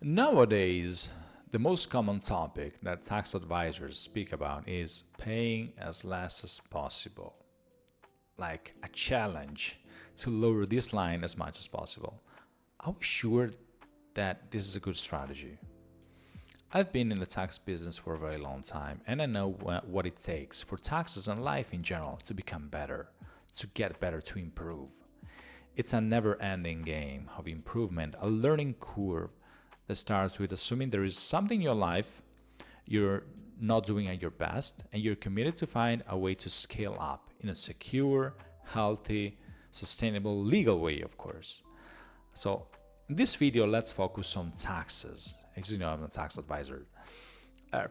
Nowadays, the most common topic that tax advisors speak about is paying as less as possible, like a challenge to lower this line as much as possible. Are we sure that this is a good strategy? I've been in the tax business for a very long time, and I know what it takes for taxes and life in general to become better, to get better, to improve. It's a never-ending game of improvement, a learning curve that starts with assuming there is something in your life you're not doing at your best, and you're committed to find a way to scale up in a secure, healthy, sustainable, legal way, of course. So in this video, let's focus on taxes. As you know, I'm a tax advisor.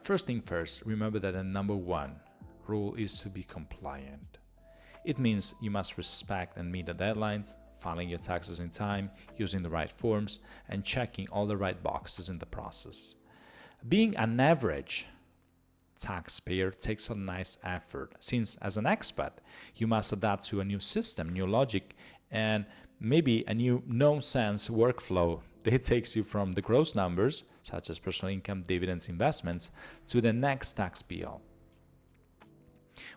First thing first, remember that the number one rule is to be compliant. It means you must respect and meet the deadlines, filing your taxes in time, using the right forms, and checking all the right boxes in the process. Being an average taxpayer takes a nice effort, since as an expat, you must adapt to a new system, new logic, and maybe a new no-sense workflow that takes you from the gross numbers, such as personal income, dividends, investments, to the next tax bill.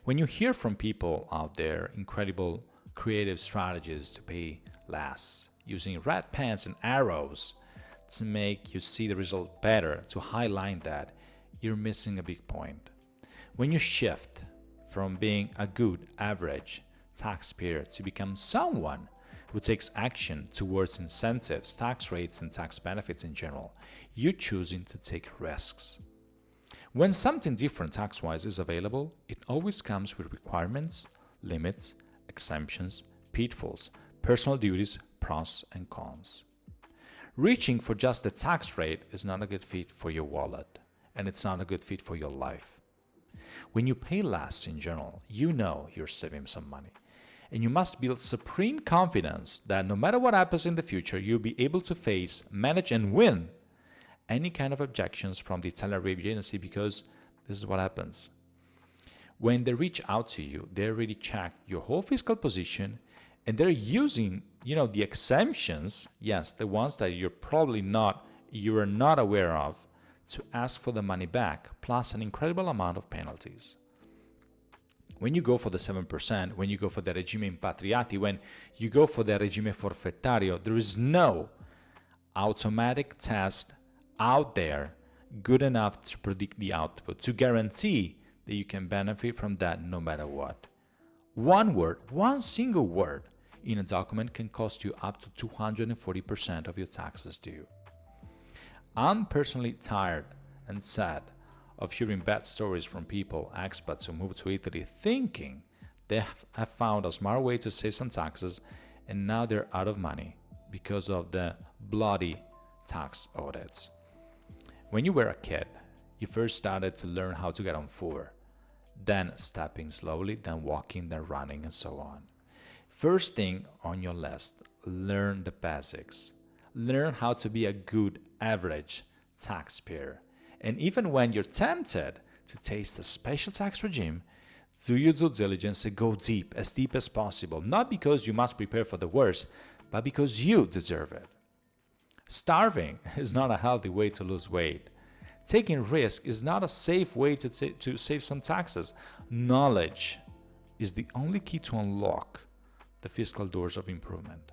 When you hear from people out there incredible creative strategies to pay less, using red pens and arrows to make you see the result better, to highlight that, you're missing a big point. When you shift from being a good average taxpayer to become someone who takes action towards incentives, tax rates, and tax benefits in general, you're choosing to take risks. When something different tax-wise is available, it always comes with requirements, limits, exemptions, pitfalls, personal duties, pros and cons. Reaching for just the tax rate is not a good fit for your wallet, and it's not a good fit for your life. When you pay less in general, you know you're saving some money, and you must build supreme confidence that no matter what happens in the future, you'll be able to face, manage, and win any kind of objections from the Italian review agency, because this is what happens. When they reach out to you, they already check your whole fiscal position, and they're using, the exemptions, yes, the ones that you are not aware of, to ask for the money back, plus an incredible amount of penalties. When you go for the 7%, when you go for the regime impatriati, when you go for the regime forfettario, there is no automatic test out there good enough to predict the output, to guarantee that you can benefit from that no matter what. One single word in a document can cost you up to 240% of your taxes due. I'm personally tired and sad of hearing bad stories from people, expats who moved to Italy thinking they have found a smart way to save some taxes, and now they're out of money because of the bloody tax audits. When you were a kid, you first started to learn how to get on four, then stepping slowly, then walking, then running, and so on. First thing on your list, learn the basics. Learn how to be a good average taxpayer. And even when you're tempted to taste a special tax regime, do your due diligence and go deep as possible, not because you must prepare for the worst, but because you deserve it. Starving is not a healthy way to lose weight. Taking risk is not a safe way to save some taxes. Knowledge is the only key to unlock the fiscal doors of improvement.